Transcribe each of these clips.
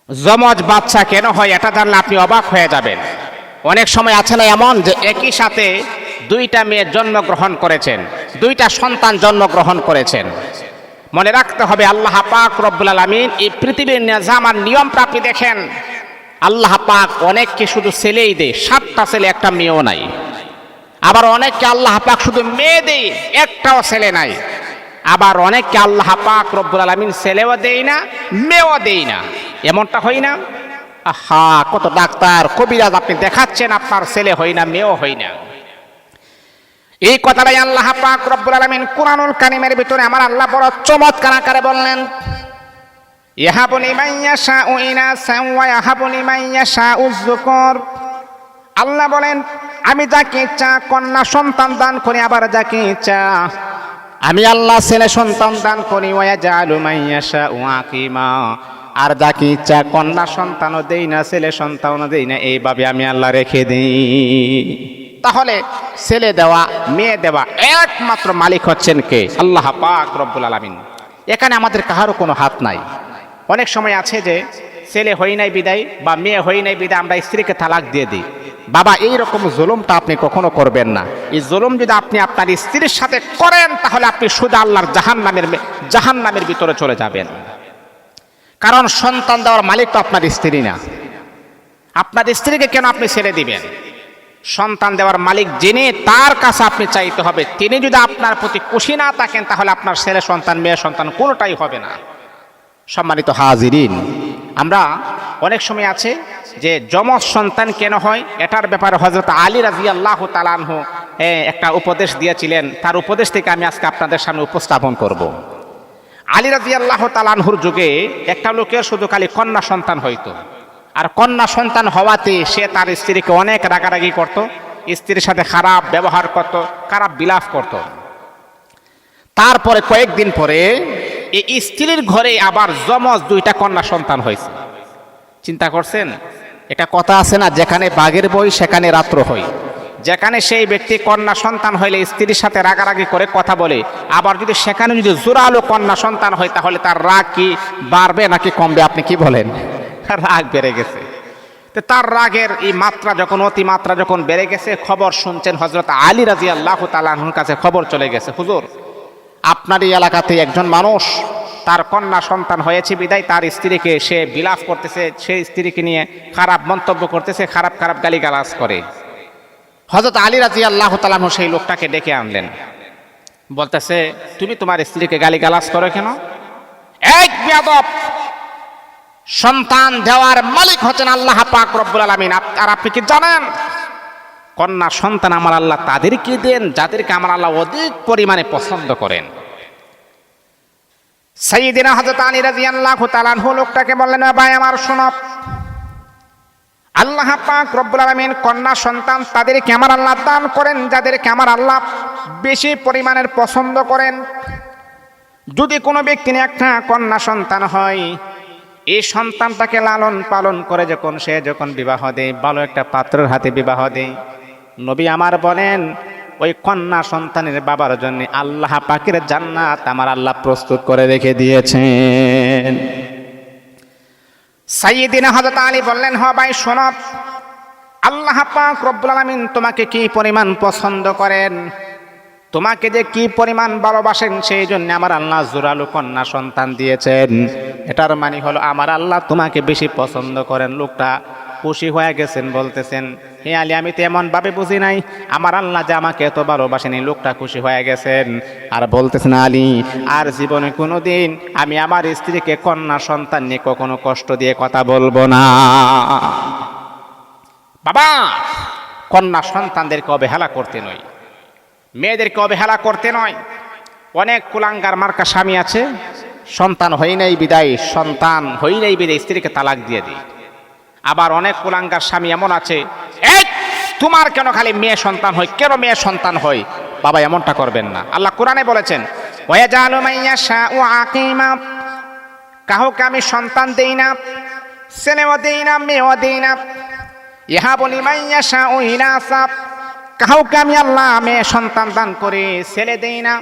যমজ বাচ্চা কেন হয় এটা জানলে আপনি অবাক হয়ে যাবেন। অনেক সময় আছে না এমন যে একই সাথে দুইটা মেয়ে জন্মগ্রহণ করেছেন, দুইটা সন্তান জন্মগ্রহণ করেছেন। মনে রাখতে হবে আল্লাহ পাক রব্বুল আলামিন এই পৃথিবীর নিজামার নিয়মটা আপনি দেখেন, আল্লাহ পাক অনেককে শুধু ছেলেই দেয়, 7টা ছেলে একটা মেয়েও নাই। আবার অনেককে আল্লাহ পাক শুধু মেয়ে দেয়, একটাও ছেলে নাই। আবার অনেককে আল্লাহ পাক রব্বুল আলামিন ছেলেও দেয় না, মেয়েও দেয় না। এমনটা হয় না? আহা, কত ডাক্তার কবিরাজ আপনি দেখাচ্ছেন, আপনার ছেলে হয় না, মেয়েও হয় না। এই কথাটাই আল্লাহ পাক রব্বুল আলামিন কুরআনুল কারীমের ভিতরে আমার আল্লাহ বড় চমৎকার আকারে বললেন, ইয়াহাবু লিমান ইয়াশাউ ইনাসা ওয়া ইয়াহাবু লিমান ইয়াশাউ যুকুর। আল্লাহ বলেন, আমি যাকে ইচ্ছা কন্যা সন্তান দান করি, আবার যাকে ইচ্ছা আমি আল্লাহ ছেলে সন্তান দান করি। ওয়া ইয়াজআলু মান ইয়াশাউ আকিমা, আর যাকে ইচ্ছা কন্যা সন্তানও দেই না, ছেলে সন্তানও দেই না, এইভাবে আমি আল্লাহ রেখে দিই। তাহলে ছেলে দেওয়া মেয়ে দেওয়া একমাত্র মালিক হচ্ছেন কে? আল্লাহ পাক রব্বুল আলামিন। এখানে আমাদের কাহারও কোনো হাত নাই। অনেক সময় আছে যে ছেলে হই নাই বিদায় বা মেয়ে হই নাই বিদায় আমরা স্ত্রীকে তালাক দিয়ে দিই। বাবা, এই রকম জুলুমটা আপনি কখনো করবেন না। এই জুলুম যদি আপনি আপনার স্ত্রীর সাথে করেন, তাহলে আপনি শুধু আল্লাহর জাহান্নামের ভিতরে চলে যাবেন। কারণ সন্তান দেওয়ার মালিক তো আপনার স্ত্রী না। আপনার স্ত্রীকে কেন আপনি ছেড়ে দিবেন? সন্তান দেওয়ার মালিক যিনি, তার কাছে আপনি চাইতে হবে। তিনি যদি আপনার প্রতি খুশি না থাকেন, তাহলে আপনার ছেলে সন্তান মেয়ে সন্তান কোনোটাই হবে না। সম্মানিত হাজিরিন, আমরা অনেক সময় আছে যে যমজ সন্তান কেন হয়, এটার ব্যাপারে হযরত আলী রাদিয়াল্লাহু তাআলা আনহু একটা উপদেশ দিয়েছিলেন। তার উপদেশ থেকে আমি আজকে আপনাদের সামনে উপস্থাপন করব। আলী রাদিয়াল্লাহু তাআলা আনহুর যুগে একটা লোকের শুধু খালি কন্যা সন্তান হইতো, আর কন্যা সন্তান হওয়াতে সে তার স্ত্রীকে অনেক রাগারাগি করত, স্ত্রীর সাথে খারাপ ব্যবহার করত, খারাপ বিলাপ করত। তারপরে কয়েকদিন পরে এই স্ত্রীর ঘরে আবার যমজ 2টা কন্যা সন্তান হয়েছে। চিন্তা করছেন? এটা কথা আছে না, যেখানে বাঘের বই সেখানে রাত্র হয়। যেখানে সেই ব্যক্তি কন্যা সন্তান হইলে স্ত্রীর সাথে রাগারাগি করে কথা বলে, আবার যদি সেখানে যদি জোরালো কন্যা সন্তান হয়, তাহলে তার রাগ কি বাড়বে নাকি কমবে? আপনি কি বলেন? রাগ বেড়ে গেছে। তো তার রাগের এই মাত্রা যখন অতিমাত্রা যখন বেড়ে গেছে, খবর শুনছেন হযরত আলী রাদিয়াল্লাহু তাআলা আনহুর কাছে খবর চলে গেছে, হুজুর আপনার এই এলাকাতে একজন মানুষ তার কন্যা সন্তান হয়েছে বিদায় তার স্ত্রীকে সে বিলাপ করতেছে, সেই স্ত্রীকে নিয়ে খারাপ মন্তব্য করতেছে, খারাপ খারাপ গালিগালাজ করে। হযরত আলী রাদিয়াল্লাহু তাআলা আনহু সেই লোকটাকে ডেকে আনলেন, বলতেছে, তুমি তোমার স্ত্রীকে গালিগালাজ করো কেন? এক বেয়াদব, সন্তান দেওয়ার মালিক হচ্ছেন আল্লাহ পাক রব্বুল আলামিন। আর আপনি কি জানেন, কন্যা সন্তান আমার আল্লাহ তাদেরকে দেন যাদেরকে আমার আল্লাহ অধিক পরিমাণে পছন্দ করেন। সাইয়্যিদিনা হযরত আলী রাদিয়াল্লাহু তাআলা আনহু লোকটাকে বললেন, ভাই আমার শোনো, আল্লাহ পাক রব্বুল আলামিন কন্যা সন্তান তাদেরকে আমার আল্লাহ দান করেন যাদেরকে আমার আল্লাহ বেশি পরিমাণের পছন্দ করেন। যদি কোনো ব্যক্তির একটা কন্যা সন্তান হয়, এই সন্তানটাকে লালন পালন করে সে যখন বিবাহ দেয়, ভালো একটা পাত্রের হাতে বিবাহ দেয়, নবী আমার বলেন ওই কন্যা সন্তানের বাবার জন্য আল্লাহ পাকের জান্নাত আমার আল্লাহ প্রস্তুত করে রেখে দিয়েছেন। সাইয়্যিদিনা হযরত আলী বললেন, হ ভাই শোনো, আল্লাহ পাক রব্বুল আলামিন তোমাকে কি পরিমাণ পছন্দ করেন, তোমাকে যে কি পরিমাণ ভালোবাসেন, সেই জন্য আমার আল্লাহ জোরালো কন্যা সন্তান দিয়েছেন। এটার মানে হলো আমার আল্লাহ তোমাকে বেশি পছন্দ করেন। লোকটা খুশি হয়ে গেছেন, বলতেছেন, হে আলী, আমি তো এমন ভাবে বুঝি নাই আমার আল্লাহ যে আমাকে এত ভালোবাসেন। এই লোকটা খুশি হয়ে গেছেন আর বলতেছেন, আলী, আর জীবনে কোনোদিন আমি আমার স্ত্রীকে কন্যা সন্তান নিয়ে কখনো কষ্ট দিয়ে কথা বলবো না। বাবা, কন্যা সন্তানদেরকে অবহেলা করতে নয়, মেয়েদেরকে অবহেলা করতে নয়। অনেক কুলাঙ্গার মার্কা স্বামী আছে, সন্তান হই নাই বিদায় স্ত্রীকে তালাক দিয়ে দিই। আবার অনেক কুলাঙ্গার স্বামী এমন আছে, এই তোমার কেন খালি মেয়ে সন্তান হয়, কেন মেয়ে সন্তান হয়? বাবা, এমনটা করবেন না। আল্লাহ কোরআনে বলেছেন, ওয়াজালু মাইয়াশাউ আকিমা, কাউকে আমি সন্তান দেই না, ছেলেও দেই না, মেয়েও দেই না। ইয়াহাবু লিমান ইয়াশাউ ইনাসা, কাউকে আমি আল্লাহ মেয়ে সন্তান দান করে ছেলে দেই না।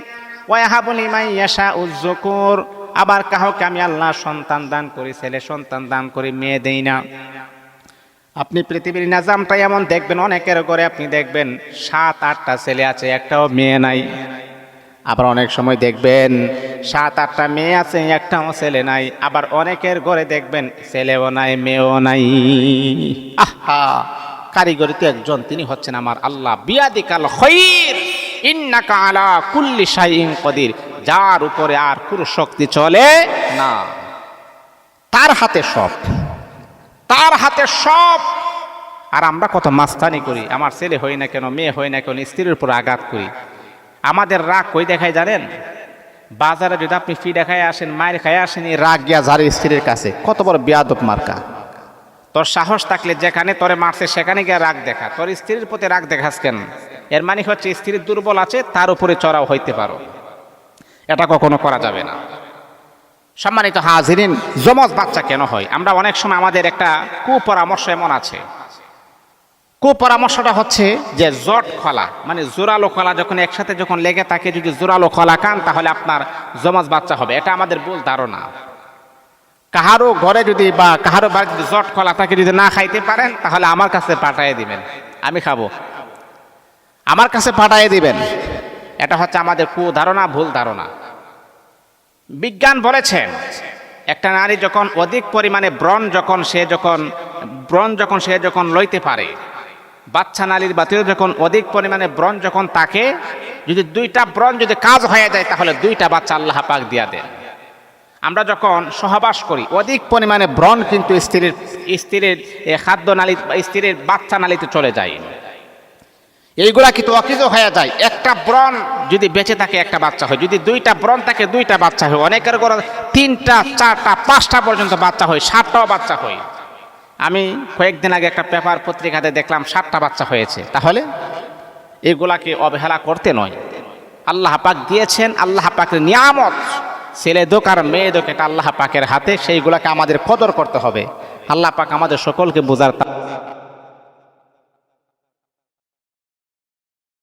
ওয়াহাবু লিমান ইয়াশাউ যুকুর, আবার কাউকে আমি আল্লাহ সন্তান দান করি, ছেলে সন্তান দান করি, মেয়ে দেই না। আপনি পৃথিবীর নিজামটা এমন দেখবেন, অনেকের ঘরে আপনি দেখবেন 7-8টা ছেলে আছে, একটাও মেয়ে নাই। আবার অনেক সময় দেখবেন 7-8টা মেয়ে আছে, একটাও ছেলে নাই। আবার অনেকের ঘরে দেখবেন ছেলেও নাই, মেয়েও নাই। আহা, কারিগরি তো একজন, তিনি হচ্ছেন আমার আল্লাহ। বিয়াদিকাল খায়র ইন্নাকা আলা কুল্লি শাইইন কদির, যার উপরে আর কোনো শক্তি চলে না, তার হাতে সব, তার হাতে সব। আর আমরা কত মাস্তানি করি, আমার ছেলে হই না কেন, মেয়ে হই না কেন, স্ত্রীর উপর আঘাত করি। আমাদের রাগ কই দেখায় জানেন? বাজারে যদি আপনি ফি দেখায় আসেন, মায়ের খায় আসেন, এই রাগ গিয়া যার স্ত্রীর কাছে, কত বড় বেয়াদব মার্কা। তোর সাহস থাকলে যেখানে তোরে মারছে সেখানে গিয়ে রাগ দেখা, তোর স্ত্রীর প্রতি রাগ দেখাস কেন? এর মানে হচ্ছে স্ত্রীর দুর্বল আছে, তার উপরে চড়াও হইতে পারো। এটা কখনো করা যাবে না। সম্মানিত হাজিরিন, যমজ বাচ্চা কেন হয়? আমরা অনেক সময় আমাদের একটা কুপরামর্শ এমন আছে, কুপরামর্শটা হচ্ছে যে জট খোলা, মানে জোরালো খোলা যখন একসাথে যখন লেগে থাকে, যদি জোরালো খোলা খান তাহলে আপনার যমজ বাচ্চা হবে। এটা আমাদের ভুল ধারণা। কাহারো ঘরে যদি বা কাহারো বাড়ি যদি জট খোলা থাকে, যদি না খাইতে পারেন তাহলে আমার কাছে পাঠাইয়ে দিবেন, আমি খাবো, আমার কাছে পাঠাইয়ে দিবেন। এটা হচ্ছে আমাদের কুধারণা, ভুল ধারণা। বিজ্ঞান বলেছেন একটা নারী যখন অধিক পরিমাণে ব্রণ যখন সে যখন লইতে পারে, বাচ্চা নারীর বাতিল যখন অধিক পরিমাণে ব্রণ যখন তাকে, যদি 2টা ব্রণ যদি কাজ হয়ে যায় তাহলে 2টা বাচ্চা আল্লাহ পাক দিয়া দেন। আমরা যখন সহবাস করি, অধিক পরিমাণে ব্রণ কিন্তু স্ত্রীর খাদ্য নালী, স্ত্রীর বাচ্চা নালীতে চলে যায়। এইগুলা কিন্তু অকিজ হয়ে যায়। একটা ব্রণ যদি বেঁচে থাকে একটা বাচ্চা হয়, যদি 2টা ব্রণ থাকে 2টা বাচ্চা হয়। অনেকের ঘরে 3টা 4টা 5টা পর্যন্ত বাচ্চা হয়, 7টাও বাচ্চা হয়। আমি কয়েকদিন আগে একটা পেপার পত্রিকাতে দেখলাম 7টা বাচ্চা হয়েছে। তাহলে এগুলাকে অবহেলা করতে নয়, আল্লাহ পাক দিয়েছেন, আল্লাহ পাকের নিয়ামত। ছেলে দোক আর মেয়ে দোক, এটা আল্লাহ পাকের হাতে, সেইগুলাকে আমাদের কদর করতে হবে। আল্লাহ পাক আমাদের সকলকে বোঝার